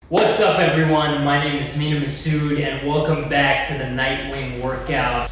What's up everyone, my name is Mina Masood and welcome back to the Nightwing workout.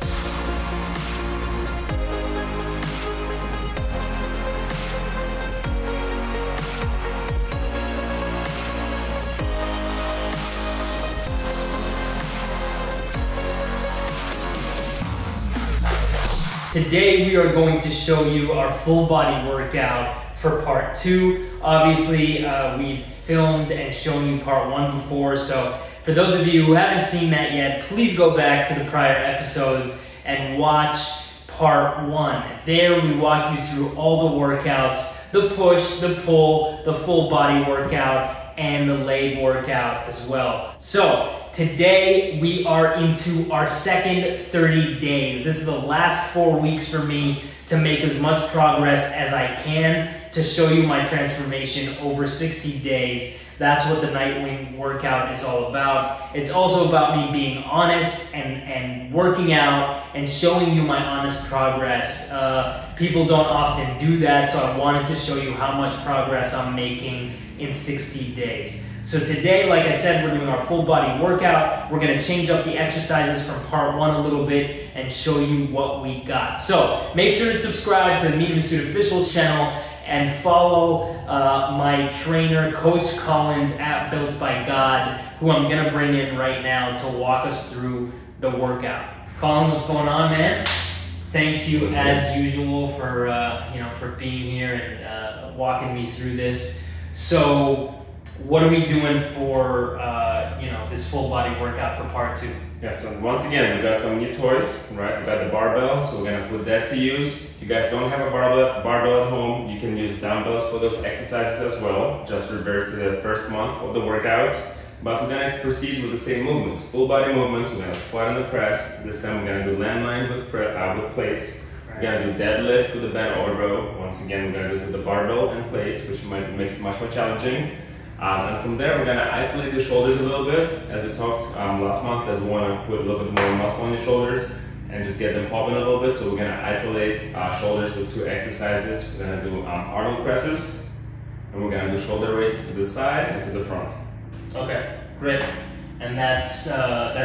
Today we are going to show you our full body workout for part 2. Obviously, we've filmed and shown you part 1 before, so for those of you who haven't seen that yet, please go back to the prior episodes and watch part 1. There we walk you through all the workouts, the push, the pull, the full body workout, and the leg workout as well. So today we are into our second 30 days. This is the last 4 weeks for me to make as much progress as I can to show you my transformation over 60 days. That's what the Nightwing workout is all about. It's also about me being honest and working out and showing you my honest progress. People don't often do that, so I wanted to show you how much progress I'm making in 60 days. So today, like I said, we're doing our full body workout. We're gonna change up the exercises from part 1 a little bit and show you what we got. So make sure to subscribe to the Mina Masood official channel and follow my trainer, Coach Kollins at Built by God, who I'm gonna bring in right now to walk us through the workout. Kollins, what's going on, man? Thank you as usual for for being here and walking me through this. So, what are we doing for this full body workout for part 2? Yeah, so once again, we got some new toys, right? We got the barbell, so we're gonna put that to use. If you guys don't have a barbell at home, you can use dumbbells for those exercises as well. Just revert to the first month of the workouts. But we're gonna proceed with the same movements, full body movements. We're gonna squat and the press. This time we're gonna do landmine with plates. We're gonna do deadlift with the bent over row. Once again, we're gonna do it with the barbell and plates, which makes it much more challenging. And from there, we're gonna isolate the shoulders a little bit, as we talked last month, that we wanna put a little bit more muscle on your shoulders and just get them popping a little bit. So we're gonna isolate shoulders with 2 exercises. We're gonna do Arnold presses, and we're gonna do shoulder raises to the side and to the front. Okay, great. And that's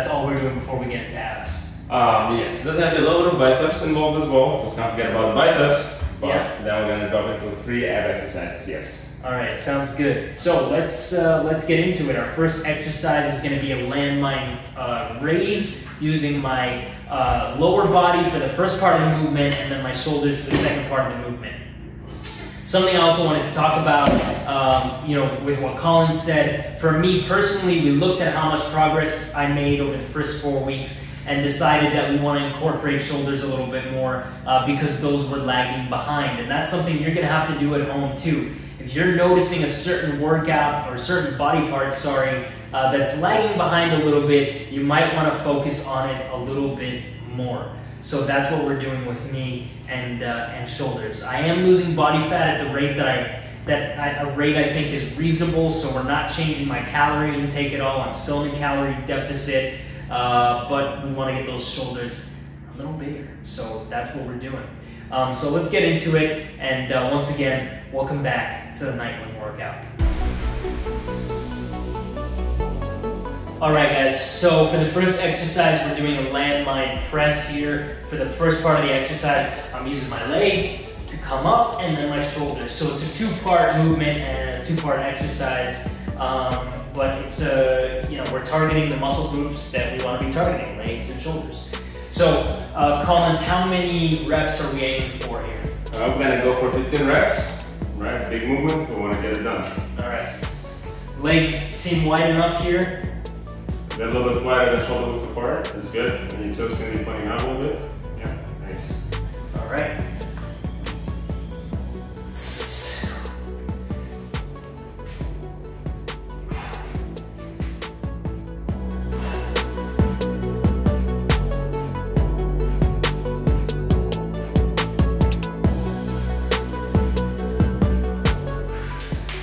all we're doing before we get into abs. Yes, there's gonna be a little bit of biceps involved as well. Let's not forget about the biceps, but then we're gonna drop into 3 ab exercises, yes. All right, sounds good. So let's get into it. Our first exercise is gonna be a landmine raise using my lower body for the first part of the movement and then my shoulders for the second part of the movement. Something I also wanted to talk about, with what Kollins said. For me personally, we looked at how much progress I made over the first 4 weeks and decided that we want to incorporate shoulders a little bit more because those were lagging behind. And that's something you're going to have to do at home too. If you're noticing a certain workout or certain body part, that's lagging behind a little bit, you might want to focus on it a little bit more. So that's what we're doing with me and shoulders. I am losing body fat at the rate I think is reasonable. So we're not changing my calorie intake at all. I'm still in a calorie deficit, but we want to get those shoulders a little bigger. So that's what we're doing. So let's get into it. And once again, welcome back to the Nightwing workout. All right, guys, so for the first exercise, we're doing a landmine press here. For the first part of the exercise, I'm using my legs to come up and then my shoulders. So it's a 2-part movement and a 2-part exercise, but it's we're targeting the muscle groups that we want to be targeting, legs and shoulders. So, Kollins, how many reps are we aiming for here? We're gonna go for 15 reps, right? Big movement, we wanna get it done. All right. Legs seem wide enough here. They're a little bit wider than shoulder width apart. That's good. And your toes can be pointing out a little bit. Yeah, nice. All right.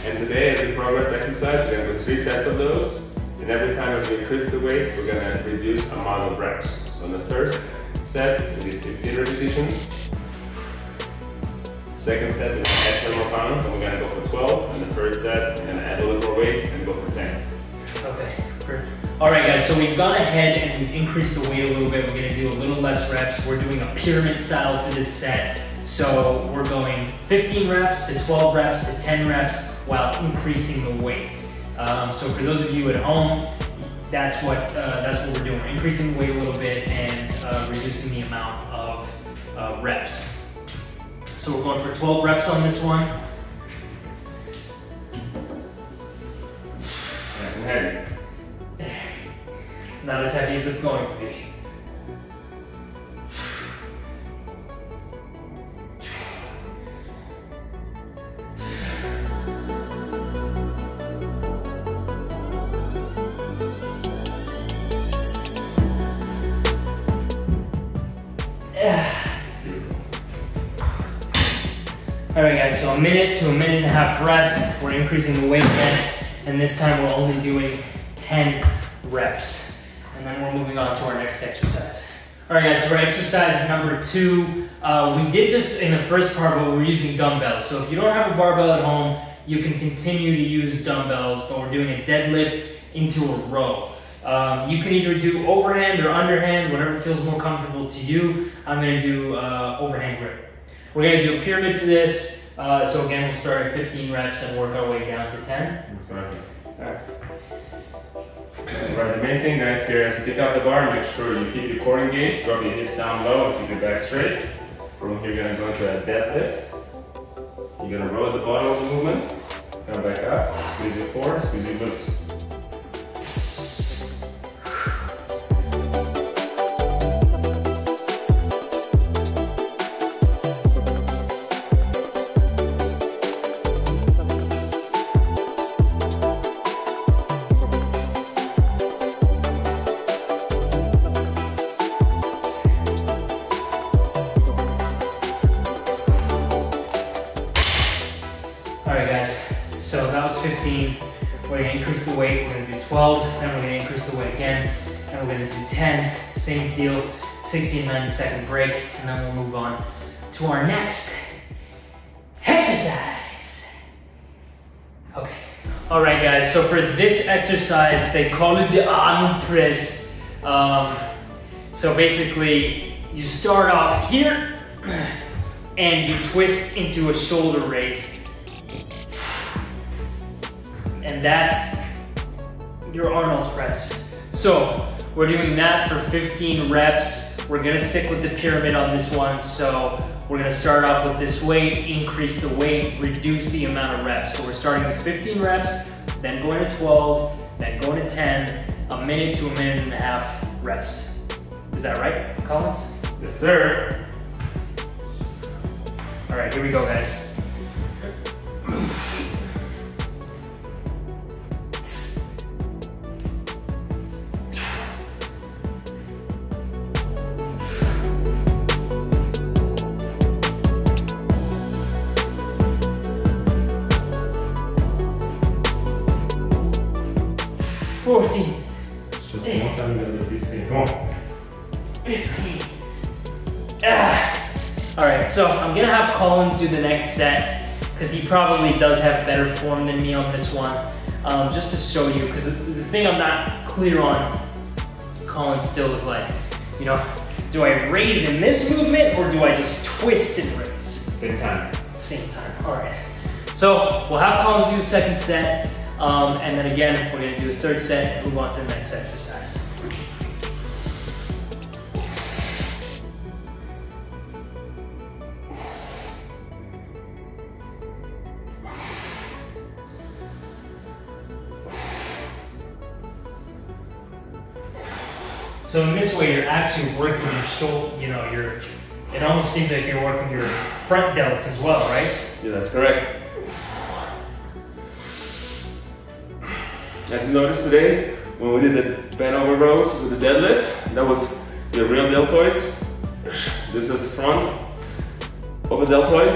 And today, as we progress exercise, we're gonna do 3 sets of those. And every time as we increase the weight, we're gonna reduce amount of reps. So in the first set, we did 15 repetitions. Second set is add 10 more pounds, and we're gonna go for 12. And the third set, we're gonna add a little more weight and go for 10. Okay, great. All right, guys, so we've gone ahead and we've increased the weight a little bit. We're gonna do a little less reps. We're doing a pyramid style for this set. So we're going 15 reps to 12 reps to 10 reps while increasing the weight. So for those of you at home, that's what we're doing. We're increasing the weight a little bit and reducing the amount of reps. So we're going for 12 reps on this one. Nice and heavy. Not as heavy as it's going to be. All right, guys, so a minute to a minute and a half rest. We're increasing the weight again, and this time we're only doing 10 reps. And then we're moving on to our next exercise. All right, guys, so for exercise number 2, we did this in the first part, but we're using dumbbells. So if you don't have a barbell at home, you can continue to use dumbbells, but we're doing a deadlift into a row. You can either do overhand or underhand, whatever feels more comfortable to you. I'm gonna do overhand grip. We're gonna do a pyramid for this. So again, we'll start at 15 reps and work our way down to 10. Exactly. All right. Right, the main thing, guys, here is you pick up the bar, make sure you keep your core engaged, drop your hips down low, and keep your back straight. From here, you're gonna go into a deadlift. You're gonna roll at the bottom of the movement, come back up, squeeze your core, squeeze your glutes. All right, guys, so that was 15. We're gonna increase the weight. We're gonna do 12, then we're gonna increase the weight again, and we're gonna do 10. Same deal, 60 and 90 second break, and then we'll move on to our next exercise. Okay. All right, guys, so for this exercise, they call it the arm press. So basically, you start off here, and you twist into a shoulder raise. And that's your Arnold press. So we're doing that for 15 reps. We're gonna stick with the pyramid on this one. So we're gonna start off with this weight, increase the weight, reduce the amount of reps. So we're starting with 15 reps, then going to 12, then going to 10, a minute to a minute and a half rest. Is that right, Kollins? Yes, sir. All right, here we go, guys. 14. It's just one time, you're gonna do 15. Come on. 15. All right, so I'm gonna have Kollins do the next set because he probably does have better form than me on this one. Just to show you, because the thing I'm not clear on, Kollins still is like, you know, do I raise in this movement or do I just twist and raise? Same time. Same time, all right. So we'll have Kollins do the second set, and then again, we're gonna do a third set and move on to the next exercise. So in this way, you're actually working your shoulder, you know, it almost seems like you're working your front delts as well, right? Yeah, that's correct. As you noticed today, when we did the bent over rows with the deadlift, that was the real deltoids. This is front of the deltoid.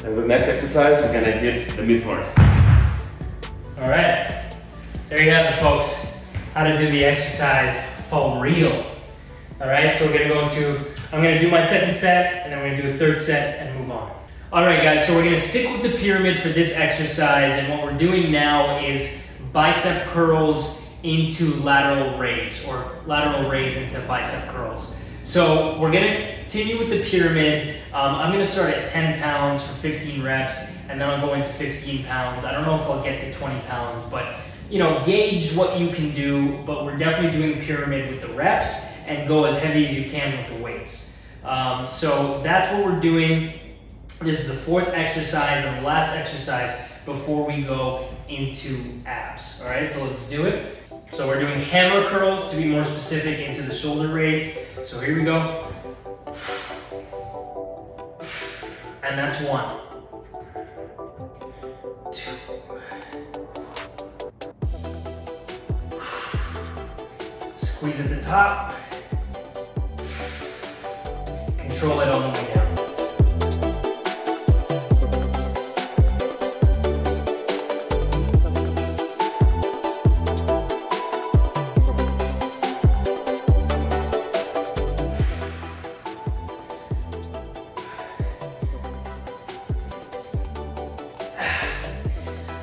And with the next exercise, we're gonna hit the mid part. All right, there you have it, folks. How to do the exercise for real. All right, so we're gonna go into, I'm gonna do my second set, and then we're gonna do a third set and move on. All right, guys, so we're gonna stick with the pyramid for this exercise, and what we're doing now is bicep curls into lateral raise, or lateral raise into bicep curls. So we're gonna continue with the pyramid. I'm gonna start at 10 pounds for 15 reps, and then I'll go into 15 pounds. I don't know if I'll get to 20 pounds, but you know, gauge what you can do, but we're definitely doing pyramid with the reps, and go as heavy as you can with the weights. So that's what we're doing. This is the fourth exercise and the last exercise before we go into abs. All right, so let's do it. So we're doing hammer curls, to be more specific, into the shoulder raise. So here we go. And that's 1, 2. Squeeze at the top. Control it on the way down.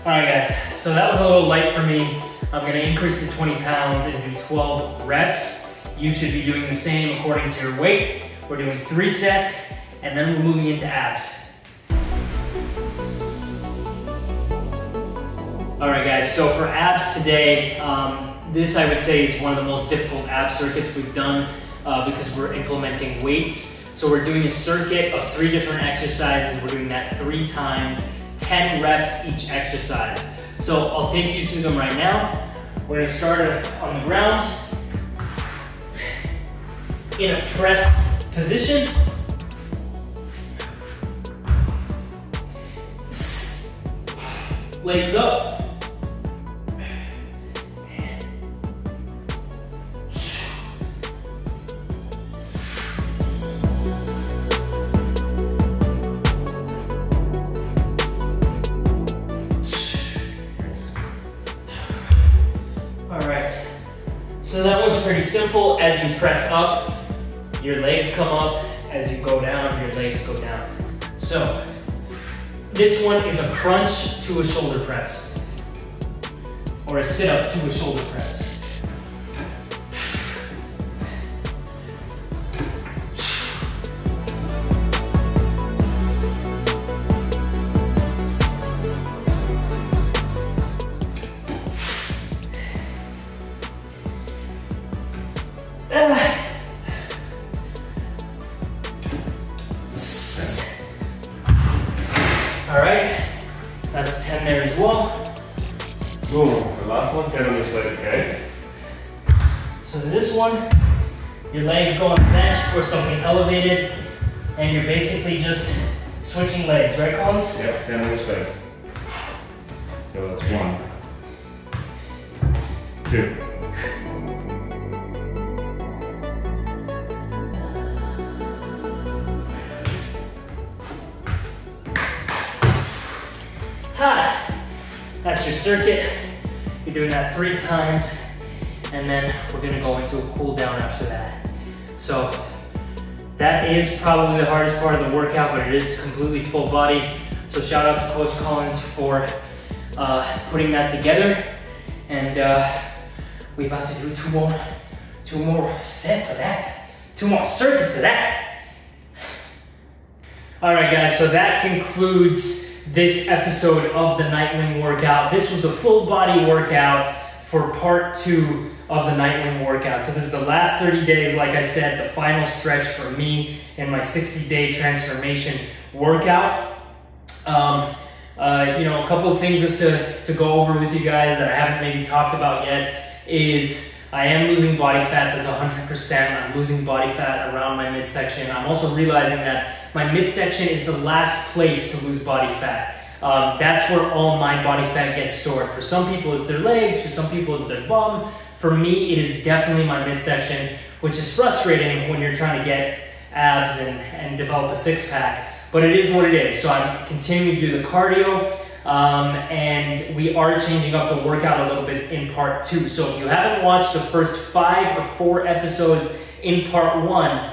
All right, guys, so that was a little light for me. I'm gonna increase to 20 pounds and do 12 reps. You should be doing the same according to your weight. We're doing 3 sets, and then we're moving into abs. All right, guys, so for abs today, this I would say is one of the most difficult ab circuits we've done because we're implementing weights. So we're doing a circuit of 3 different exercises. We're doing that 3 times, 10 reps each exercise. So I'll take you through them right now. We're gonna start on the ground in a press position. Legs up. So that was pretty simple. As you press up, your legs come up. As you go down, your legs go down. So this one is a crunch to a shoulder press, or a sit up to a shoulder press. All right, that's 10 there as well. Boom, the last one, 10 on each leg, okay? So this one, your legs go on the bench or something elevated, and you're basically just switching legs, right, Kollins? Yep, 10 on each leg. So that's 1, 2. That's your circuit. You're doing that 3 times, and then we're gonna go into a cool down after that. So that is probably the hardest part of the workout, but it is completely full body. So shout out to Coach Kollins for putting that together. And we're about to do two more sets of that. 2 more circuits of that. All right, guys, so that concludes this episode of the Nightwing workout. This was the full body workout for part 2 of the Nightwing workout. So this is the last 30 days, like I said, the final stretch for me in my 60-day transformation workout. You know, a couple of things just to go over with you guys that I haven't maybe talked about yet is I am losing body fat. That's 100%. I'm losing body fat around my midsection. I'm also realizing that my midsection is the last place to lose body fat. That's where all my body fat gets stored. For some people, it's their legs. For some people, it's their bum. For me, it is definitely my midsection, which is frustrating when you're trying to get abs and develop a 6-pack. But it is what it is. So I'm continuing to do the cardio. And we are changing up the workout a little bit in part 2. So if you haven't watched the first 5 or 4 episodes in part 1,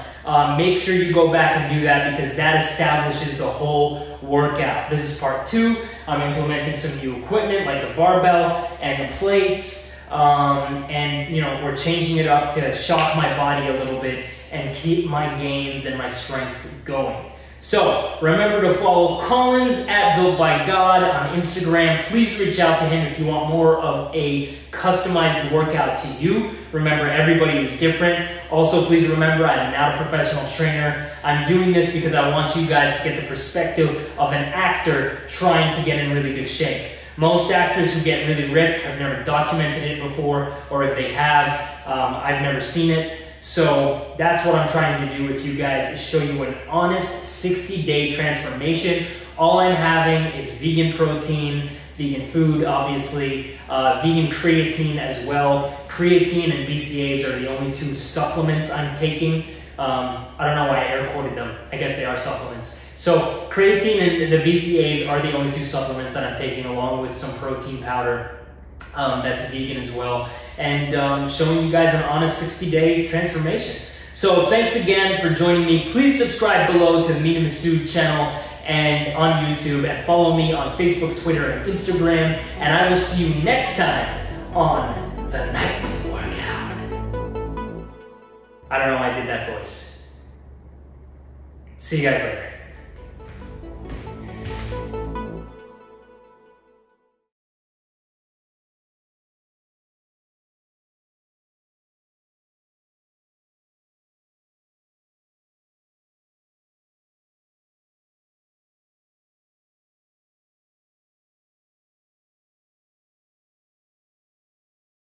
make sure you go back and do that because that establishes the whole workout. This is part 2. I'm implementing some new equipment like the barbell and the plates, and we're changing it up to shock my body a little bit and keep my gains and my strength going. So remember to follow Kollins at Built by God on Instagram. Please reach out to him if you want more of a customized workout to you. Remember, everybody is different. Also, please remember, I'm not a professional trainer. I'm doing this because I want you guys to get the perspective of an actor trying to get in really good shape. Most actors who get really ripped have never documented it before, or if they have, I've never seen it. So that's what I'm trying to do with you guys, is show you an honest 60-day transformation. All I'm having is vegan protein, vegan food, obviously, vegan creatine as well. Creatine and BCAAs are the only 2 supplements I'm taking. I don't know why I air quoted them. I guess they are supplements. So creatine and the BCAAs are the only 2 supplements that I'm taking, along with some protein powder that's vegan as well. And showing you guys an honest 60-day transformation. So thanks again for joining me. Please subscribe below to the Meet Masood channel and on YouTube, and follow me on Facebook, Twitter, and Instagram. And I will see you next time on the Nightwing workout. I don't know why I did that voice. See you guys later.